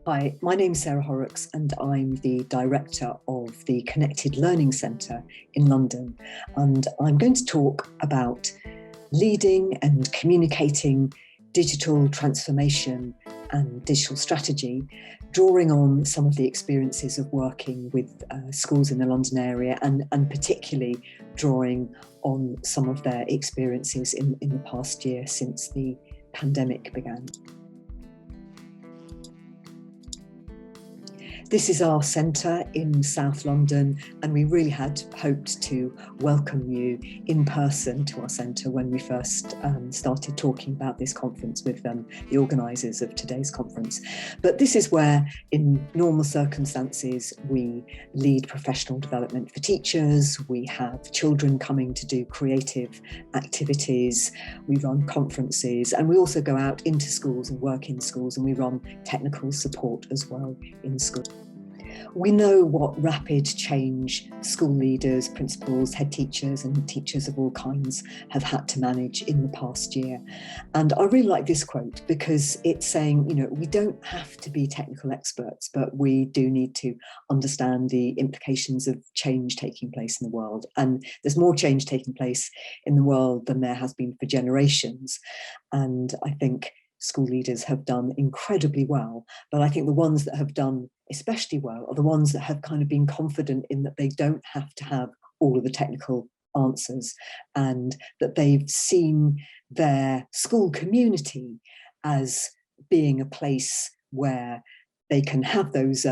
Hi, my name's Sarah Horrocks and I'm the director of the Connected Learning Centre in London. And I'm going to talk about leading and communicating digital transformation and digital strategy, drawing on some of the experiences of working with schools in the London area and particularly drawing on some of their experiences in the past year since the pandemic began. This is our centre in South London, and we really had hoped to welcome you in person to our centre when we first started talking about this conference with the organisers of today's conference. But this is where, in normal circumstances, we lead professional development for teachers, we have children coming to do creative activities, we run conferences, and we also go out into schools and work in schools, and we run technical support as well in schools. We know what rapid change school leaders, principals, head teachers and teachers of all kinds have had to manage in the past year. And I really like this quote because it's saying, we don't have to be technical experts, but we do need to understand the implications of change taking place in the world. And there's more change taking place in the world than there has been for generations. And I think school leaders have done incredibly well, but I think the ones that have done especially well are the ones that have kind of been confident in that they don't have to have all of the technical answers, and that they've seen their school community as being a place where they can have those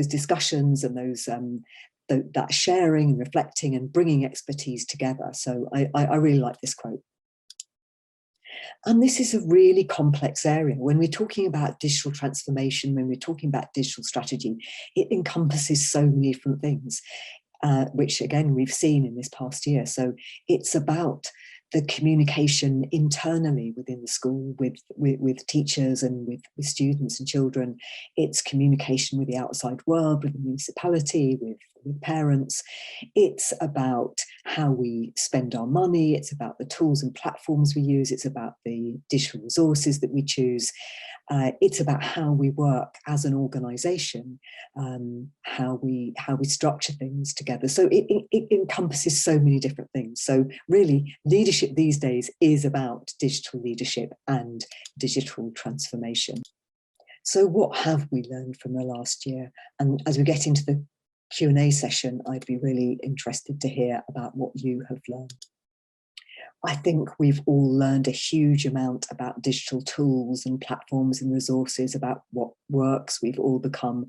discussions and that sharing and reflecting and bringing expertise together. So I really like this quote. And this is a really complex area. When we're talking about digital transformation, when we're talking about digital strategy, it encompasses so many different things, which again, we've seen in this past year. So it's about the communication internally within the school with teachers and with students and children. It's communication with the outside world, with the municipality, with parents. It's about how we spend our money. It's about the tools and platforms we use. It's about the digital resources that we choose. It's about how we work as an organisation, how we structure things together. So it encompasses so many different things. So really, leadership these days is about digital leadership and digital transformation. So what have we learned from the last year? And as we get into the Q&A session, I'd be really interested to hear about what you have learned. I think we've all learned a huge amount about digital tools and platforms and resources, about what works. We've all become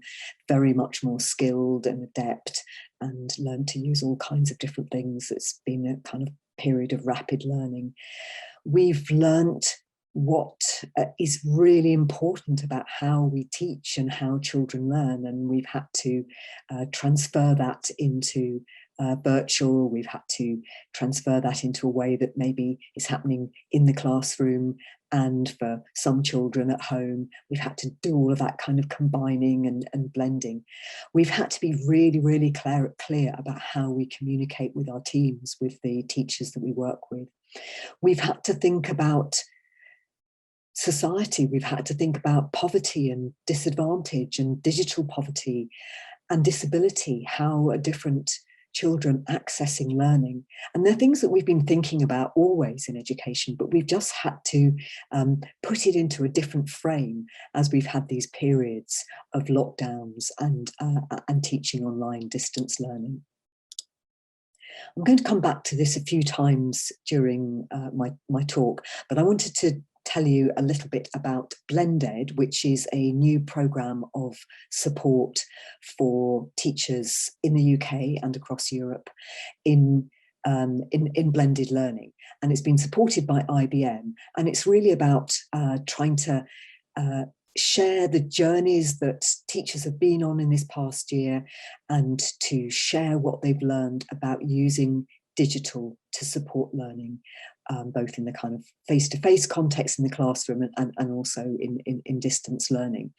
very much more skilled and adept and learned to use all kinds of different things. It's been a kind of period of rapid learning. We've learnt what is really important about how we teach and how children learn, and we've had to transfer that into virtual. We've had to transfer that into a way that maybe is happening in the classroom, and for some children at home, we've had to do all of that kind of combining and blending. We've had to be really, really clear about how we communicate with our teams, with the teachers that we work with. We've had to think about society. We've had to think about poverty and disadvantage and digital poverty and disability. How are different children accessing learning? And they're things that we've been thinking about always in education, but we've just had to put it into a different frame as we've had these periods of lockdowns and teaching online distance learning. I'm going to come back to this a few times during my talk, but I wanted to tell you a little bit about Blended, which is a new programme of support for teachers in the UK and across Europe in blended learning. And it's been supported by IBM, and it's really about trying to share the journeys that teachers have been on in this past year, and to share what they've learned about using digital to support learning, both in the kind of face-to-face context in the classroom and also in distance learning.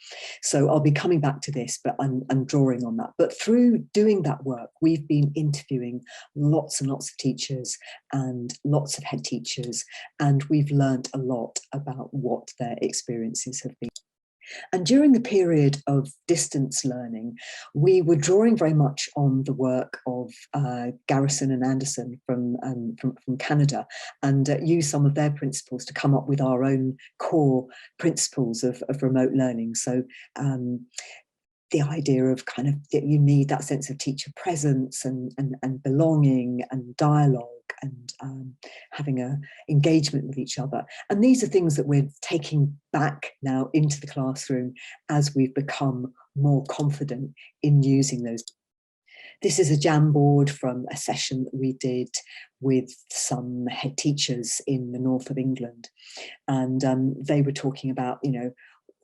So I'll be coming back to this, but I'm drawing on that. But through doing that work, we've been interviewing lots and lots of teachers and lots of head teachers, and we've learned a lot about what their experiences have been. And during the period of distance learning, we were drawing very much on the work of Garrison and Anderson from Canada, and used some of their principles to come up with our own core principles of remote learning. So the idea of kind of that you need that sense of teacher presence and belonging and dialogue and having a engagement with each other. And these are things that we're taking back now into the classroom as we've become more confident in using those. This is a Jamboard from a session that we did with some head teachers in the north of England. And they were talking about, you know,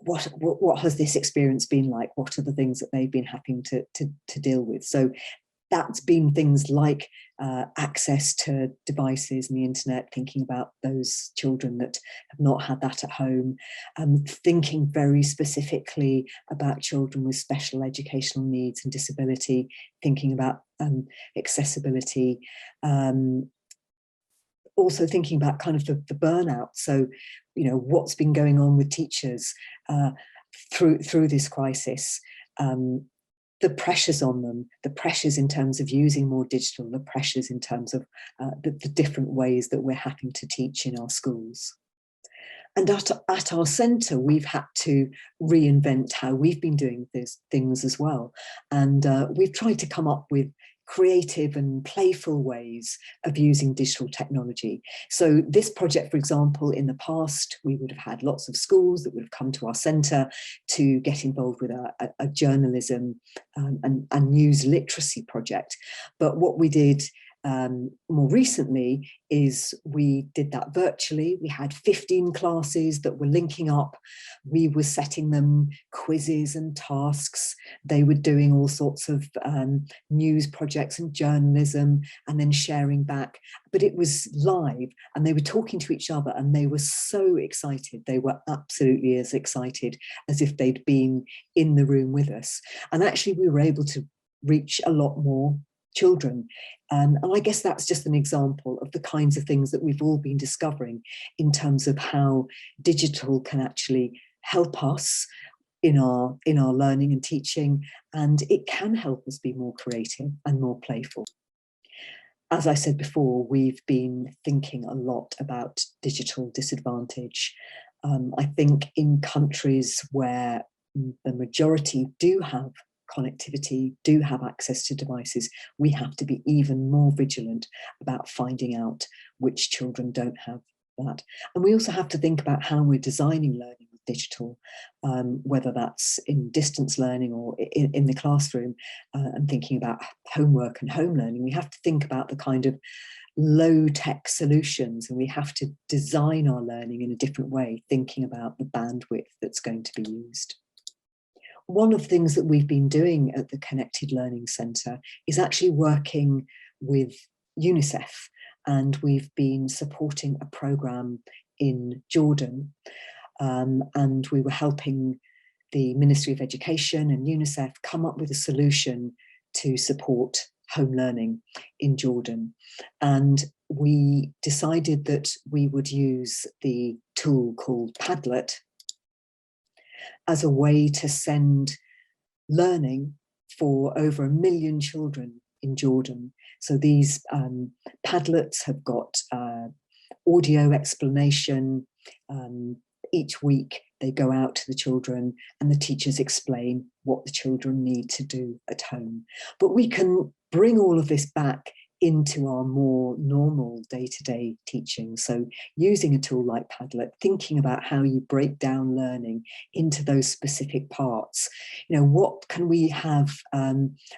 what has this experience been like? What are the things that they've been having to deal with? So that's been things like access to devices and the internet, thinking about those children that have not had that at home, thinking very specifically about children with special educational needs and disability, thinking about accessibility, also thinking about kind of the burnout. So, you know, what's been going on with teachers through this crisis, the pressures on them, the pressures in terms of using more digital, the pressures in terms of the different ways that we're having to teach in our schools. And at our centre, we've had to reinvent how we've been doing these things as well. And we've tried to come up with creative and playful ways of using digital technology. So this project, for example, in the past, we would have had lots of schools that would have come to our centre to get involved with a journalism and news literacy project. But what we did more recently is we did that virtually. We had 15 classes that were linking up. We were setting them quizzes and tasks. They were doing all sorts of news projects and journalism and then sharing back. But it was live and they were talking to each other and they were so excited. They were absolutely as excited as if they'd been in the room with us. And actually we were able to reach a lot more children. And I guess that's just an example of the kinds of things that we've all been discovering in terms of how digital can actually help us in our learning and teaching, and it can help us be more creative and more playful. As I said before, we've been thinking a lot about digital disadvantage. I think in countries where the majority do have connectivity, do have access to devices, we have to be even more vigilant about finding out which children don't have that. And we also have to think about how we're designing learning with digital, whether that's in distance learning or in the classroom, and thinking about homework and home learning. We have to think about the kind of low-tech solutions, and we have to design our learning in a different way, thinking about the bandwidth that's going to be used. One of the things that we've been doing at the Connected Learning Centre is actually working with UNICEF, and we've been supporting a programme in Jordan, and we were helping the Ministry of Education and UNICEF come up with a solution to support home learning in Jordan. And we decided that we would use the tool called Padlet as a way to send learning for over 1 million children in Jordan. So these Padlets have got audio explanation. Each week they go out to the children and the teachers explain what the children need to do at home. But we can bring all of this back into our more normal day-to-day teaching. So using a tool like Padlet, thinking about how you break down learning into those specific parts. You know, what can we have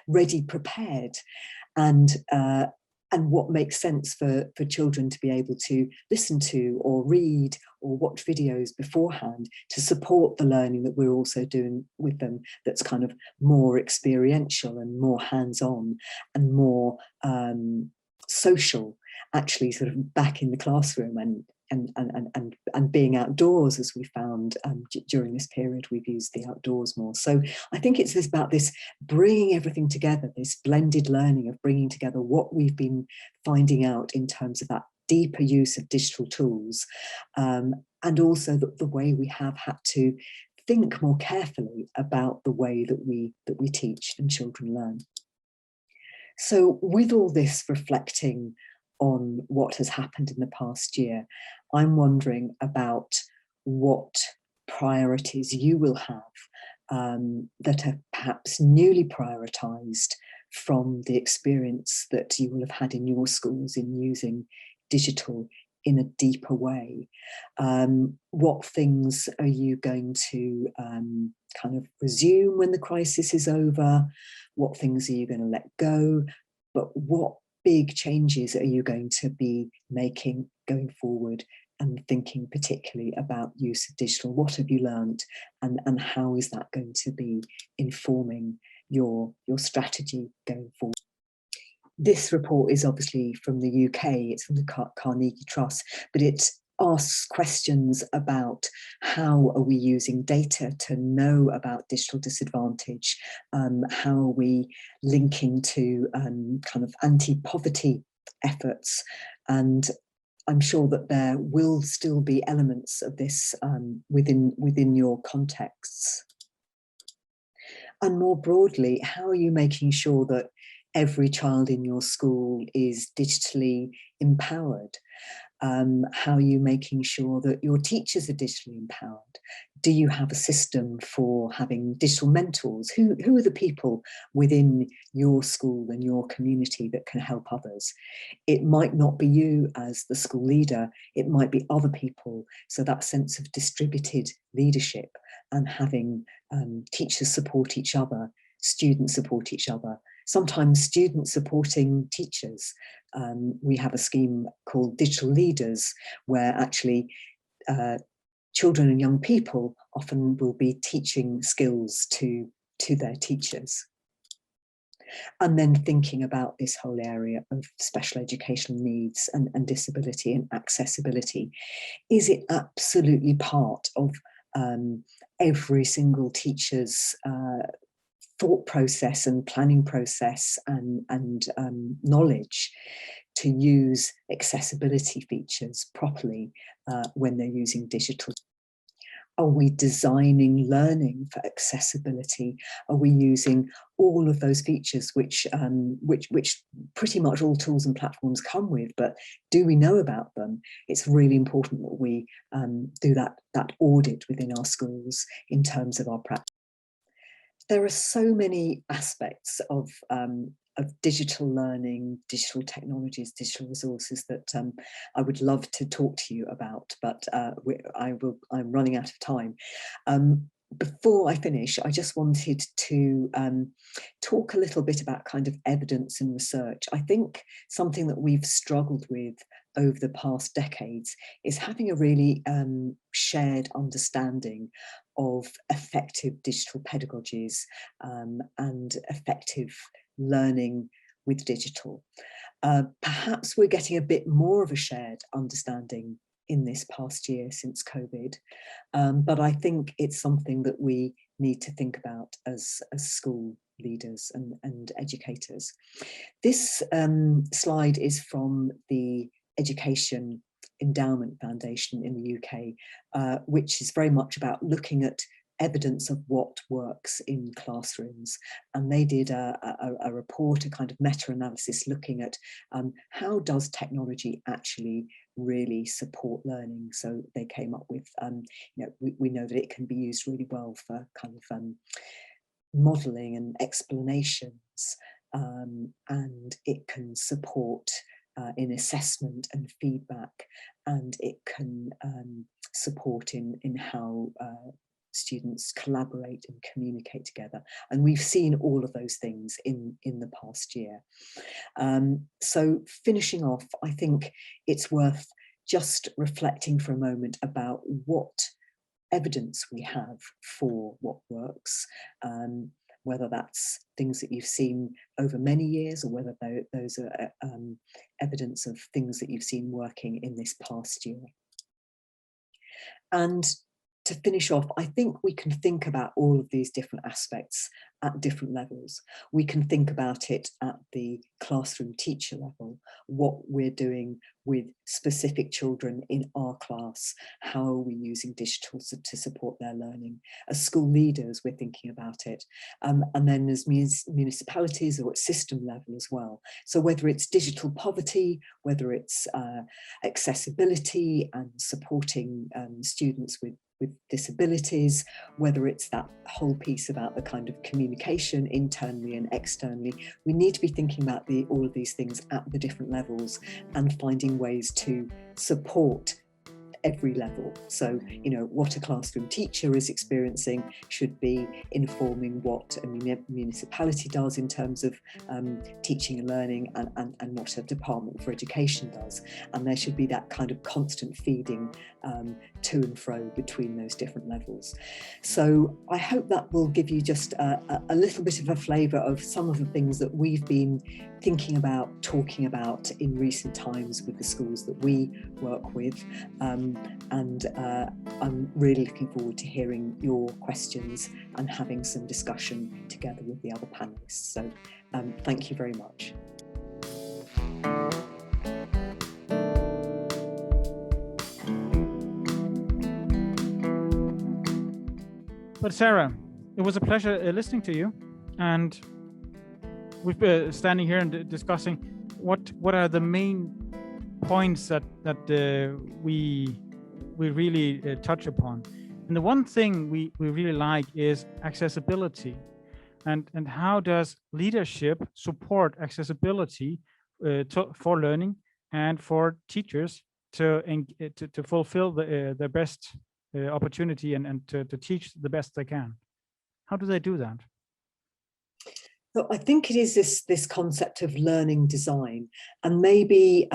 ready prepared, and what makes sense for children to be able to listen to or read or watch videos beforehand to support the learning that we're also doing with them, that's kind of more experiential and more hands-on and more social, actually sort of back in the classroom and being outdoors, as we found during this period. We've used the outdoors more. So I think it's about this bringing everything together, this blended learning of bringing together what we've been finding out in terms of that deeper use of digital tools, and also the way we have had to think more carefully about the way that we teach and children learn. So with all this reflecting on what has happened in the past year, I'm wondering about what priorities you will have that are perhaps newly prioritised from the experience that you will have had in your schools in using digital in a deeper way. What things are you going to kind of resume when the crisis is over? What things are you going to let go? But what big changes are you going to be making going forward, and thinking particularly about use of digital? What have you learned, and how is that going to be informing your strategy going forward? This report is obviously from the UK, it's from the Carnegie Trust, but it asks questions about how are we using data to know about digital disadvantage, how are we linking to kind of anti-poverty efforts, and I'm sure that there will still be elements of this within your contexts. And more broadly, how are you making sure that every child in your school is digitally empowered? How are you making sure that your teachers are digitally empowered? Do you have a system for having digital mentors? Who are the people within your school and your community that can help others? It might not be you as the school leader, it might be other people. So that sense of distributed leadership and having teachers support each other, students support each other, sometimes students supporting teachers. We have a scheme called Digital Leaders, where actually children and young people often will be teaching skills to their teachers. And then thinking about this whole area of special educational needs and disability and accessibility. Is it absolutely part of every single teacher's thought process and planning process and knowledge to use accessibility features properly when they're using digital? Are we designing learning for accessibility? Are we using all of those features which pretty much all tools and platforms come with, but do we know about them? It's really important that we do that audit within our schools in terms of our practice. There are so many aspects of digital learning, digital technologies, digital resources that I would love to talk to you about, but I'm running out of time. Before I finish, I just wanted to talk a little bit about kind of evidence and research. I think something that we've struggled with over the past decades is having a really shared understanding of effective digital pedagogies and effective learning with digital. Perhaps we're getting a bit more of a shared understanding in this past year since COVID, but I think it's something that we need to think about as school leaders and educators. This slide is from the Education Endowment Foundation in the UK, which is very much about looking at evidence of what works in classrooms. And they did a report, a kind of meta-analysis looking at how does technology actually really support learning. So they came up with, we know that it can be used really well for kind of modelling and explanations, and it can support in assessment and feedback, and it can support in how students collaborate and communicate together. And we've seen all of those things in the past year. So finishing off, I think it's worth just reflecting for a moment about what evidence we have for what works, whether that's things that you've seen over many years or whether those are evidence of things that you've seen working in this past year. And to finish off, I think we can think about all of these different aspects at different levels. We can think about it at the classroom teacher level, what we're doing with specific children in our class, how are we using digital to support their learning. As school leaders, we're thinking about it. And then as municipalities or at system level as well. So whether it's digital poverty, whether it's accessibility and supporting students with disabilities, whether it's that whole piece about the kind of communication internally and externally, we need to be thinking about all of these things at the different levels and finding ways to support every level. So, what a classroom teacher is experiencing should be informing what a municipality does in terms of teaching and learning, and what a department for education does. And there should be that kind of constant feeding to and fro between those different levels. So I hope that will give you just a little bit of a flavour of some of the things that we've been thinking about, talking about in recent times with the schools that we work with. And I'm really looking forward to hearing your questions and having some discussion together with the other panellists. So thank you very much. But Sarah, it was a pleasure listening to you, and we've been standing here and discussing what are the main points that we really touch upon. And the one thing we really like is accessibility, and how does leadership support accessibility for learning and for teachers to fulfill their best opportunity and to teach the best they can. How do they do that? So I think it is this concept of learning design, and maybe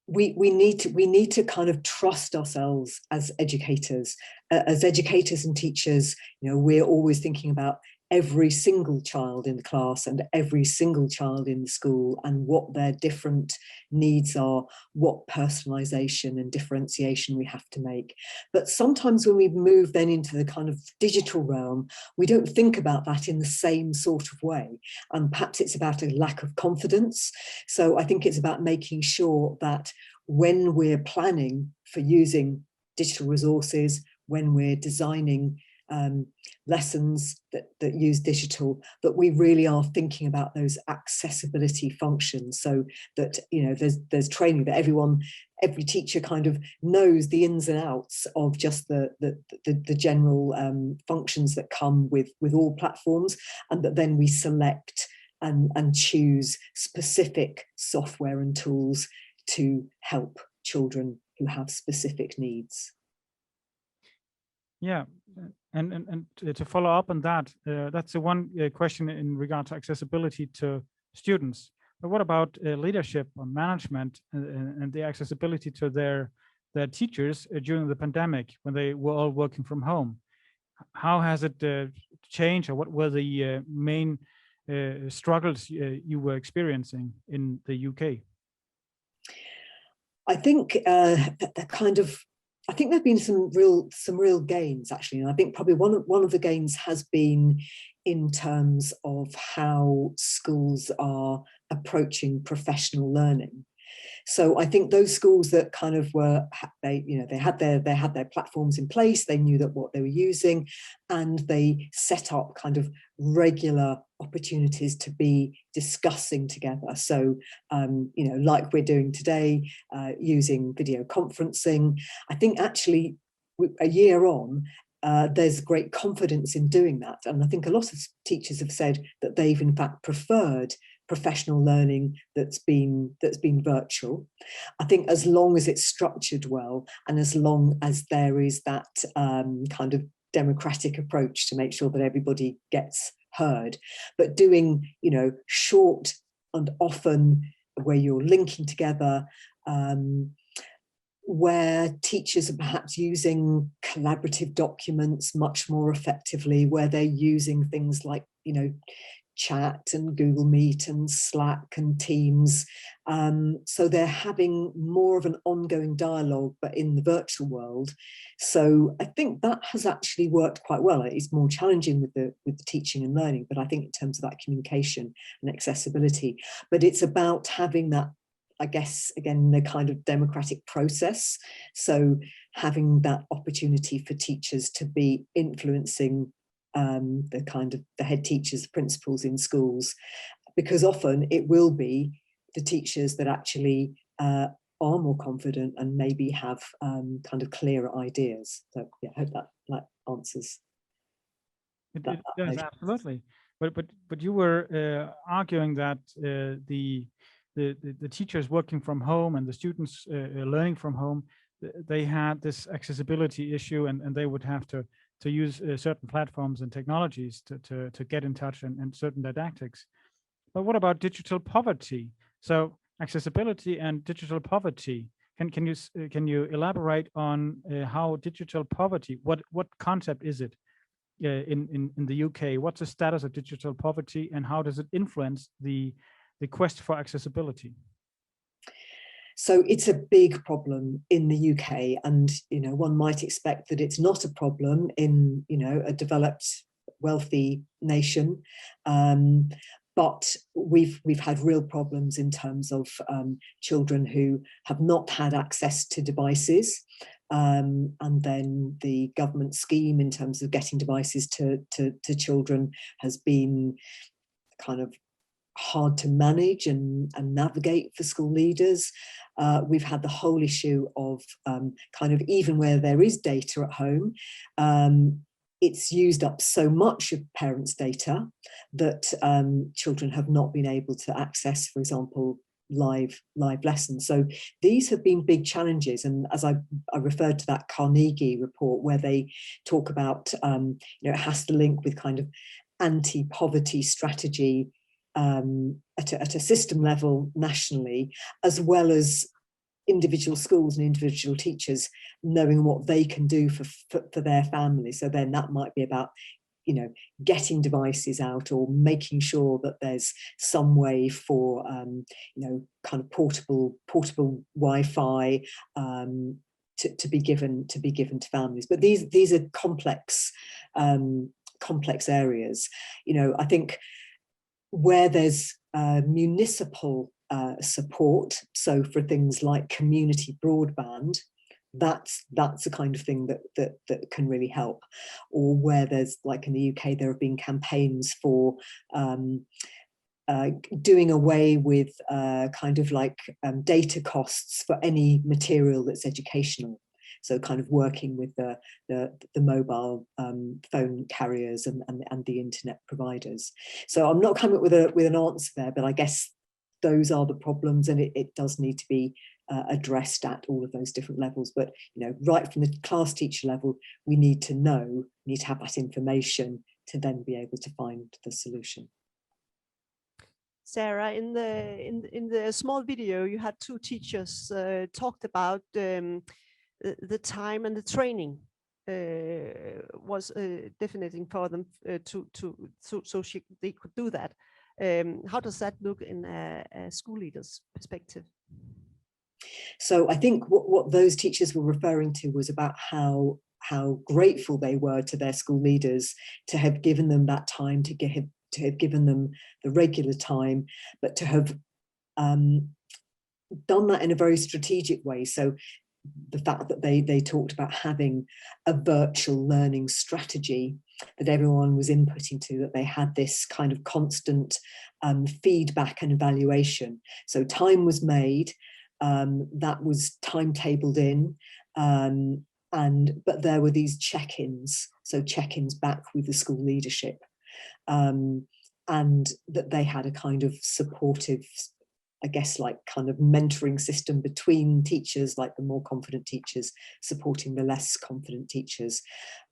we need to kind of trust ourselves as educators and teachers. We're always thinking about every single child in the class and every single child in the school and what their different needs are, what personalization and differentiation we have to make. But sometimes when we move then into the kind of digital realm, we don't think about that in the same sort of way. And perhaps it's about a lack of confidence. So I think it's about making sure that when we're planning for using digital resources, when we're designing lessons that use digital, that we really are thinking about those accessibility functions, so that there's training that every teacher kind of knows the ins and outs of just the general functions that come with all platforms, and that then we select and choose specific software and tools to help children who have specific needs. Yeah. And to follow up on that, that's the one question in regard to accessibility to students. But what about leadership or management and the accessibility to their teachers during the pandemic when they were all working from home? How has it changed, or what were the main struggles you were experiencing in the UK? I think I think there've been some real gains, actually, and I think probably one of the gains has been in terms of how schools are approaching professional learning. So I think those schools that kind of they had their platforms in place, they knew that what they were using, and they set up kind of regular opportunities to be discussing together. So like we're doing today, using video conferencing. I think actually a year on, there's great confidence in doing that, and I think a lot of teachers have said that they've in fact preferred professional learning that's been virtual. I think as long as it's structured well, and as long as there is that kind of democratic approach to make sure that everybody gets heard, but doing short and often where you're linking together, where teachers are perhaps using collaborative documents much more effectively, where they're using things like chat and Google Meet and Slack and Teams. So they're having more of an ongoing dialogue, but in the virtual world. So I think that has actually worked quite well. It's more challenging with the teaching and learning, but I think in terms of that communication and accessibility, but it's about having that, I guess, again, the kind of democratic process. So having that opportunity for teachers to be influencing the head teachers, the principals in schools, because often it will be the teachers that actually are more confident and maybe have kind of clearer ideas. So yeah, I hope that answers. It does, absolutely. But you were arguing that the teachers working from home and the students learning from home, they had this accessibility issue, and they would have to use certain platforms and technologies to get in touch and certain didactics. But what about digital poverty? So accessibility and digital poverty. Can you elaborate on how digital poverty? What concept is it in the UK? What's the status of digital poverty, and how does it influence the quest for accessibility? So it's a big problem in the UK, and one might expect that it's not a problem in a developed, wealthy nation, but we've had real problems in terms of children who have not had access to devices, and then the government scheme in terms of getting devices to children has been kind of hard to manage and navigate for school leaders. We've had the whole issue of kind of, even where there is data at home, it's used up so much of parents' data that children have not been able to access, for example, live lessons. So these have been big challenges, and as I referred to that Carnegie report where they talk about it has to link with kind of anti-poverty strategy at a system level nationally, as well as individual schools and individual teachers knowing what they can do for their families. So then that might be about getting devices out, or making sure that there's some way for kind of portable Wi-Fi to be given to families. But these are complex areas. I think where there's municipal support, so for things like community broadband, that's the kind of thing that can really help. Or where there's, like in the UK, there have been campaigns for doing away with kind of like data costs for any material that's educational. So kind of working with the mobile phone carriers and the internet providers. So I'm not coming up with an answer there, but I guess those are the problems, and it does need to be addressed at all of those different levels. But right from the class teacher level, we need to have that information to then be able to find the solution. Sarah, in the small video, you had two teachers talked about the time and the training was definitely for them so they could do that. How does that look in a school leader's perspective? So I think what those teachers were referring to was about how grateful they were to their school leaders to have given them that time, to have given them the regular time, but to have done that in a very strategic way. So the fact that they talked about having a virtual learning strategy that everyone was inputting to, that they had this kind of constant feedback and evaluation. So time was made, that was timetabled in, but there were these check-ins, so check-ins back with the school leadership, and that they had a kind of supportive, I guess, like kind of mentoring system between teachers, like the more confident teachers supporting the less confident teachers.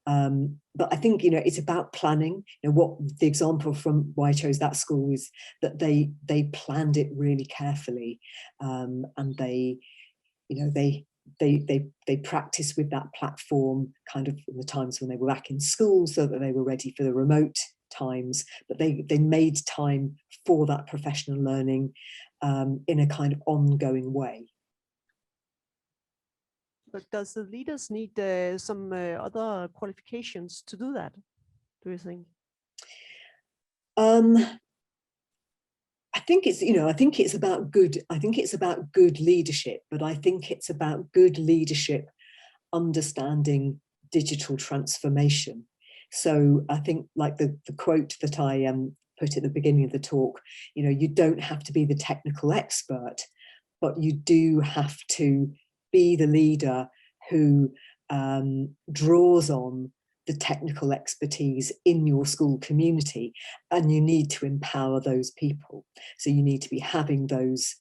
But I think, it's about planning. What the example from why I chose that school is that they planned it really carefully, and they practiced with that platform kind of in the times when they were back in school, so that they were ready for the remote times, but they made time for that professional learning in a kind of ongoing way. But does the leaders need some other qualifications to do that, do you think? I think it's about good leadership, but I think it's about good leadership understanding digital transformation. So I think, like the quote that I put at the beginning of the talk, you don't have to be the technical expert, but you do have to be the leader who draws on the technical expertise in your school community, and you need to empower those people. So you need to be having those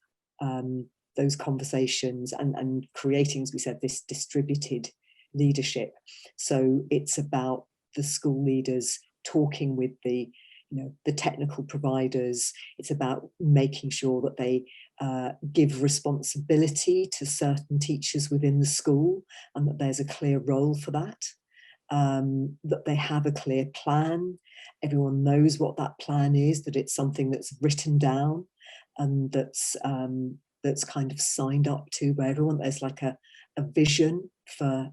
conversations and creating, as we said, this distributed leadership. So it's about the school leaders talking with the technical providers. It's about making sure that they give responsibility to certain teachers within the school, and that there's a clear role for that. That they have a clear plan. Everyone knows what that plan is, that it's something that's written down and that's kind of signed up to by everyone. There's like a vision for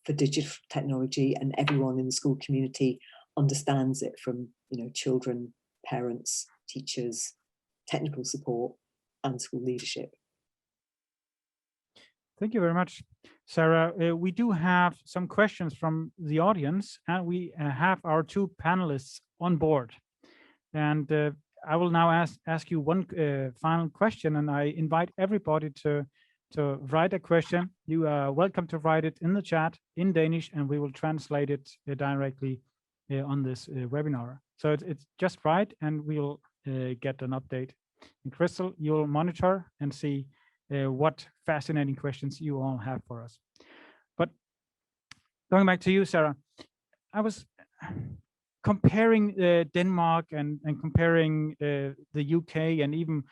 digital technology, and everyone in the school community understands it, from children, parents, teachers, technical support, and school leadership. Thank you very much, Sarah. We do have some questions from the audience, and we have our two panelists on board. And I will now ask you one final question, and I invite everybody to write a question. You are welcome to write it in the chat in Danish, and we will translate it directly on this webinar. So it's just write, and we'll get an update. And Crystal, you'll monitor and see what fascinating questions you all have for us. But going back to you, Sarah, I was comparing Denmark and comparing the UK, and even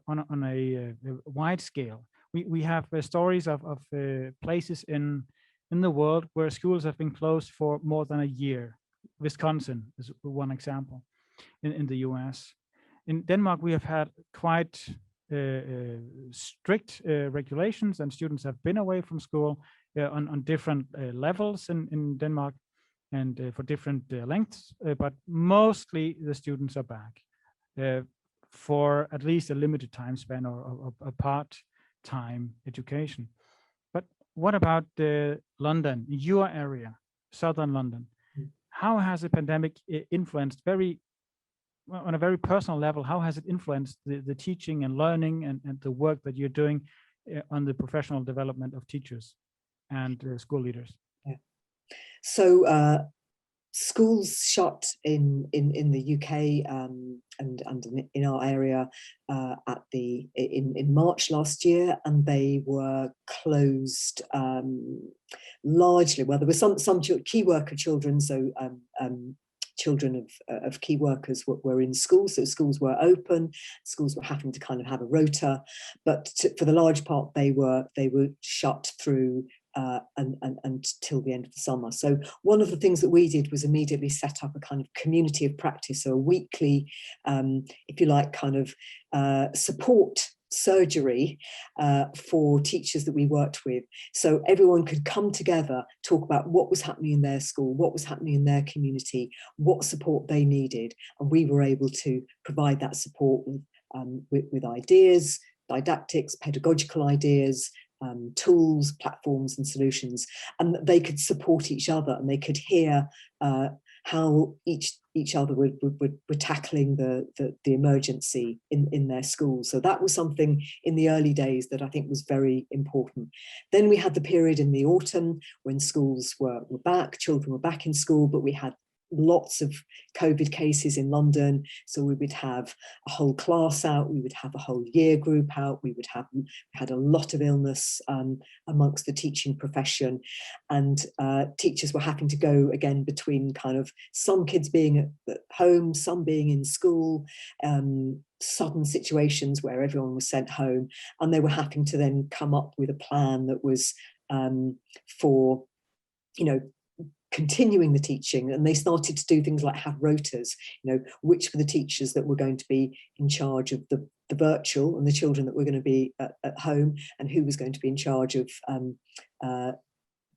on a wide scale. We have stories of places in the world where schools have been closed for more than a year. Wisconsin is one example in the US. In Denmark, we have had quite strict regulations, and students have been away from school on different levels in Denmark, and for different lengths, but mostly the students are back for at least a limited time span or a part-time education. But what about London, your area, southern London? How has the pandemic influenced, on a very personal level, how has it influenced the teaching and learning and the work that you're doing on the professional development of teachers and school leaders? Yeah. So schools shut in the UK and in our area in March last year, and they were closed largely. Well, there were some key worker children, so children of key workers were in school, so schools were open. Schools were having to kind of have a rota, but for the large part they were shut through until the end of the summer. So one of the things that we did was immediately set up a kind of community of practice, so a weekly, if you like, kind of support surgery for teachers that we worked with. So everyone could come together, talk about what was happening in their school, what was happening in their community, what support they needed. And we were able to provide that support with ideas, didactics, pedagogical ideas, tools, platforms and solutions, and they could support each other, and they could hear how each other were tackling the emergency in their schools. So that was something in the early days that I think was very important. Then we had the period in the autumn when schools were back, children were back in school, but we had lots of COVID cases in London. So we would have a whole class out, we would have a whole year group out, we had a lot of illness amongst the teaching profession, and teachers were having to go again between kind of some kids being at home, some being in school, sudden situations where everyone was sent home, and they were having to then come up with a plan that was for, continuing the teaching, and they started to do things like have rotas, which were the teachers that were going to be in charge of the virtual and the children that were going to be at home, and who was going to be in charge of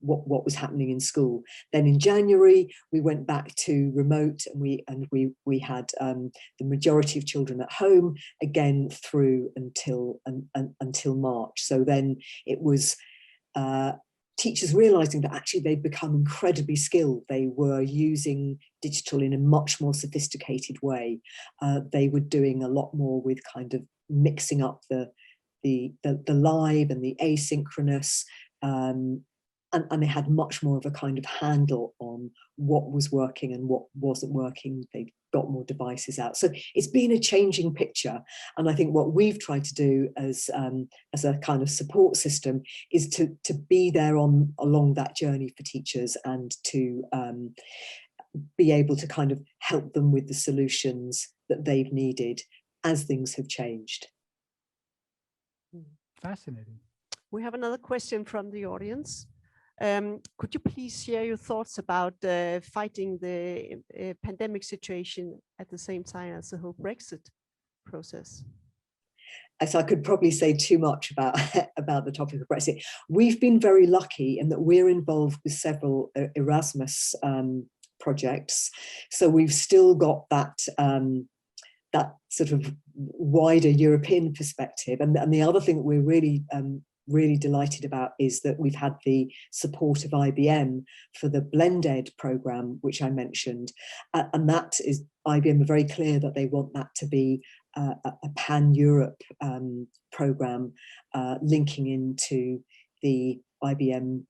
what was happening in school. Then in January, we went back to remote, and we had the majority of children at home again through until March. So then it was teachers realizing that actually they'd become incredibly skilled. They were using digital in a much more sophisticated way. They were doing a lot more with kind of mixing up the live and the asynchronous, and they had much more of a kind of handle on what was working and what wasn't working. They got more devices out. So it's been a changing picture. And I think what we've tried to do as a kind of support system is to be there along that journey for teachers, and to be able to kind of help them with the solutions that they've needed as things have changed. Fascinating. We have another question from the audience. Could you please share your thoughts about fighting the pandemic situation at the same time as the whole Brexit process? As I could probably say too much about the topic of Brexit. We've been very lucky in that we're involved with several Erasmus projects, so we've still got that sort of wider European perspective. And the other thing that we're really delighted about is that we've had the support of IBM for the blended program, which I mentioned, and that is, IBM are very clear that they want that to be a pan-Europe program, linking into the IBM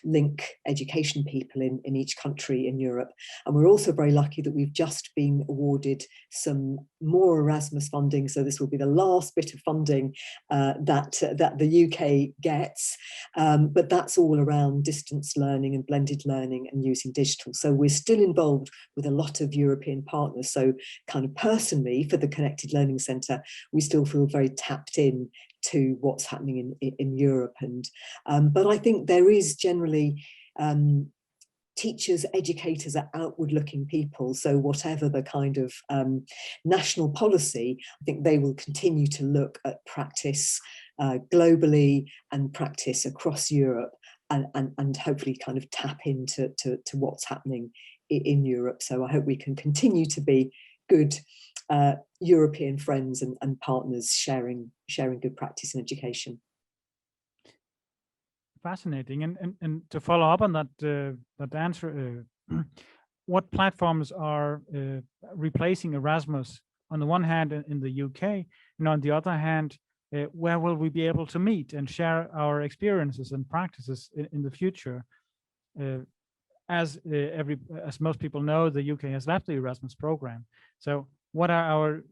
link education people in each country in Europe. And we're also very lucky that we've just been awarded some more Erasmus funding. So this will be the last bit of funding that the UK gets, but that's all around distance learning and blended learning and using digital. So we're still involved with a lot of European partners. So kind of personally, for the Connected Learning Centre, we still feel very tapped in to what's happening in Europe. And but I think there is generally teachers, educators are outward looking people. So whatever the kind of national policy, I think they will continue to look at practice globally and practice across Europe, and hopefully kind of tap into what's happening in Europe. So I hope we can continue to be good European friends and partners sharing good practice in education. Fascinating. And to follow up on that answer, what platforms are replacing Erasmus on the one hand in the UK, and on the other hand, where will we be able to meet and share our experiences and practices in the future? As most people know, the UK has left the Erasmus program. So what are our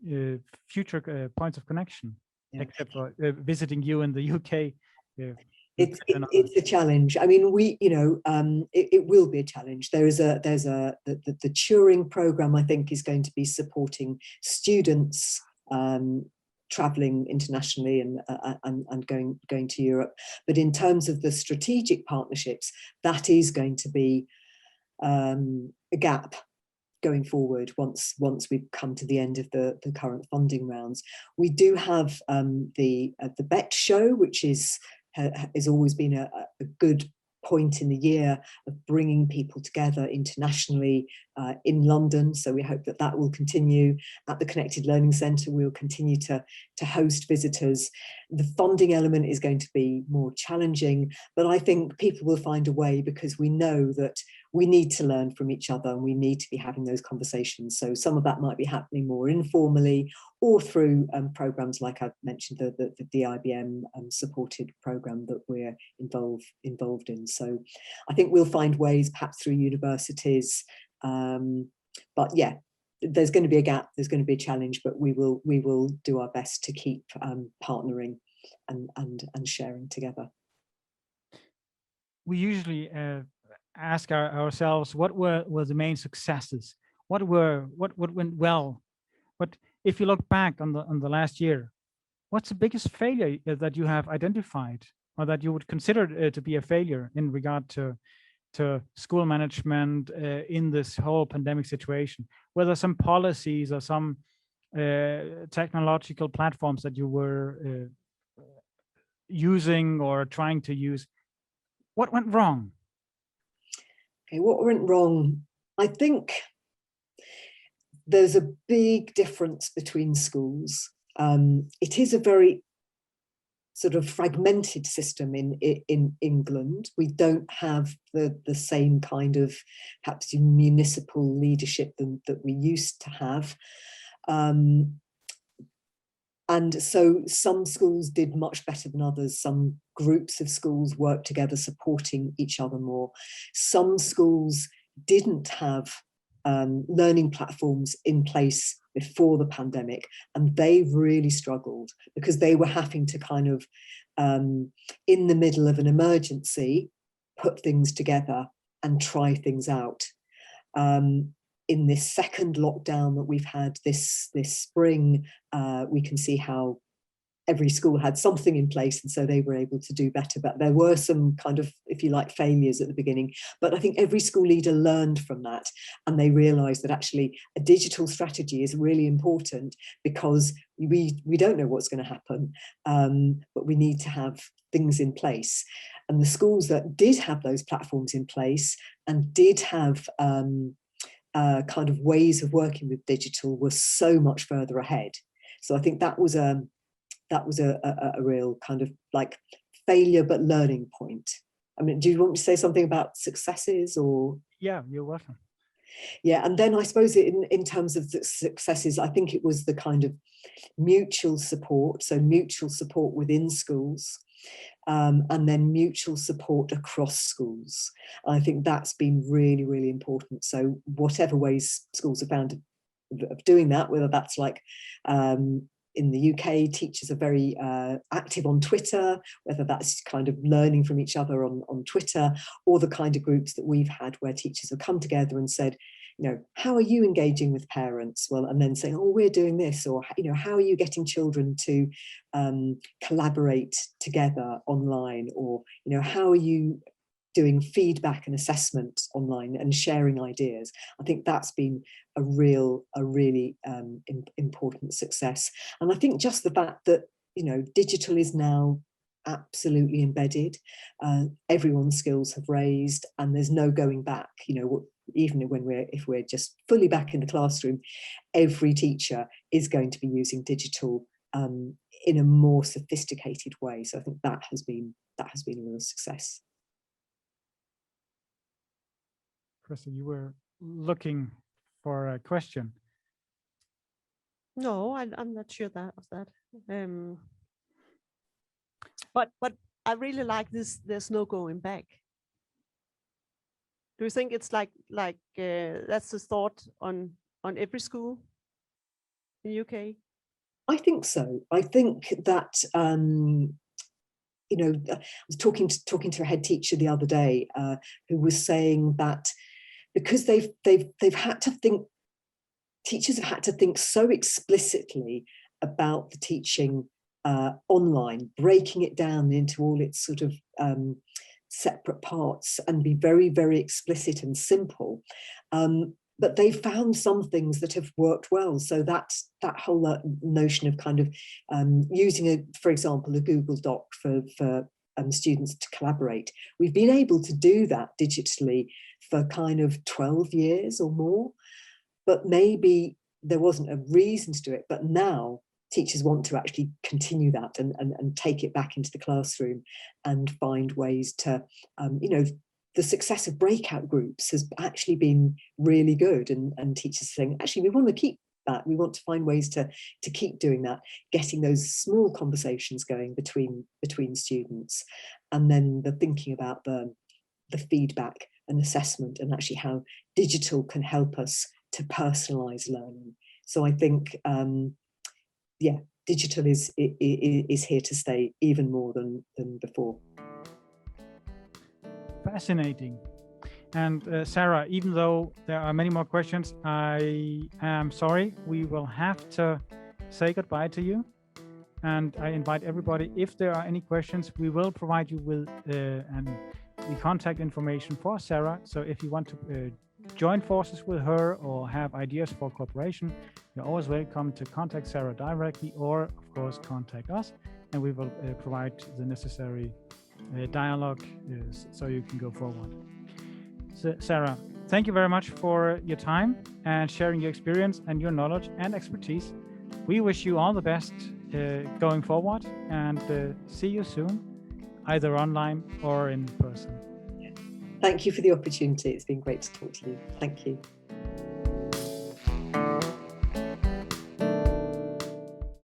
future points of connection, except for visiting you in the UK? It's a challenge. I mean, it will be a challenge. The Turing program, I think, is going to be supporting students traveling internationally and going to Europe. But in terms of the strategic partnerships, that is going to be a gap going forward once we've come to the end of the current funding rounds. We do have the Bett show, which has always been a good point in the year of bringing people together internationally in London. So we hope that will continue. At the Connected Learning Centre, we'll continue to host visitors. The funding element is going to be more challenging, but I think people will find a way, because we know that we need to learn from each other and we need to be having those conversations. So some of that might be happening more informally, or through programs like I've mentioned, the IBM supported program that we're involved in. So I think we'll find ways, perhaps through universities, but yeah, there's going to be a gap, there's going to be a challenge, but we will do our best to keep partnering and sharing together. We usually ask ourselves, what were the main successes? What went well? But if you look back on the last year, what's the biggest failure that you have identified, or that you would consider to be a failure in regard to to school management in this whole pandemic situation? Whether some policies or some technological platforms that you were using or trying to use, what went wrong? Okay, what went wrong? I think there's a big difference between schools. It is a very sort of fragmented system in England. We don't have the same kind of perhaps municipal leadership that we used to have. And so some schools did much better than others. Some groups of schools worked together, supporting each other more. Some schools didn't have learning platforms in place before the pandemic, and they really struggled because they were having to kind of, in the middle of an emergency, put things together and try things out. In this second lockdown that we've had this spring, we can see how every school had something in place, and so they were able to do better. But there were some kind of, if you like, failures at the beginning. But I think every school leader learned from that, and they realised that actually a digital strategy is really important because we don't know what's going to happen, but we need to have things in place. And the schools that did have those platforms in place and did have kind of ways of working with digital were so much further ahead. So I think that was a real kind of like failure but learning point. I mean, do you want me to say something about successes or? Yeah, you're welcome. Yeah, and then I suppose in terms of the successes, I think it was the kind of mutual support, so mutual support within schools, and then mutual support across schools. I think that's been really, really important. So whatever ways schools have found of doing that, whether that's like in the UK, teachers are very active on Twitter, whether that's kind of learning from each other on Twitter, or the kind of groups that we've had where teachers have come together and said, you know, how are you engaging with parents? Well, and then saying, oh, we're doing this, or, you know, how are you getting children to collaborate together online? Or, you know, how are you doing feedback and assessment online and sharing ideas? I think that's been a really important success. And I think just the fact that, you know, digital is now absolutely embedded, everyone's skills have raised, and there's no going back. You know, even if we're just fully back in the classroom, every teacher is going to be using digital in a more sophisticated way. So I think that has been a real success. Krista, you were looking for a question. No, I'm not sure of that. But I really like this. There's no going back. Do you think it's like that's the thought on every school in the UK? I think so. I think that you know, I was talking to a head teacher the other day who was saying that because they've had to think, teachers have had to think so explicitly about the teaching online, breaking it down into all its sort of separate parts and be very, very explicit and simple. But they found some things that have worked well. So that whole notion of kind of using, for example, a Google Doc for students to collaborate. We've been able to do that digitally for kind of 12 years or more, but maybe there wasn't a reason to do it. But now teachers want to actually continue that and take it back into the classroom and find ways to, you know, the success of breakout groups has actually been really good, and teachers saying, actually, we want to keep that. We want to find ways to keep doing that, getting those small conversations going between students, and then the thinking about the feedback and assessment, and actually how digital can help us to personalize learning. So I think, yeah, digital is here to stay even more than before. Fascinating. And Sarah, even though there are many more questions, I am sorry, we will have to say goodbye to you. And I invite everybody, if there are any questions, we will provide you with an the contact information for Sarah. So if you want to join forces with her or have ideas for cooperation, you're always welcome to contact Sarah directly, or of course contact us, and we will provide the necessary dialogue so you can go forward. So, Sarah, thank you very much for your time and sharing your experience and your knowledge and expertise. We wish you all the best going forward, and see you soon, either online or in person. Thank you for the opportunity. It's been great to talk to you. Thank you.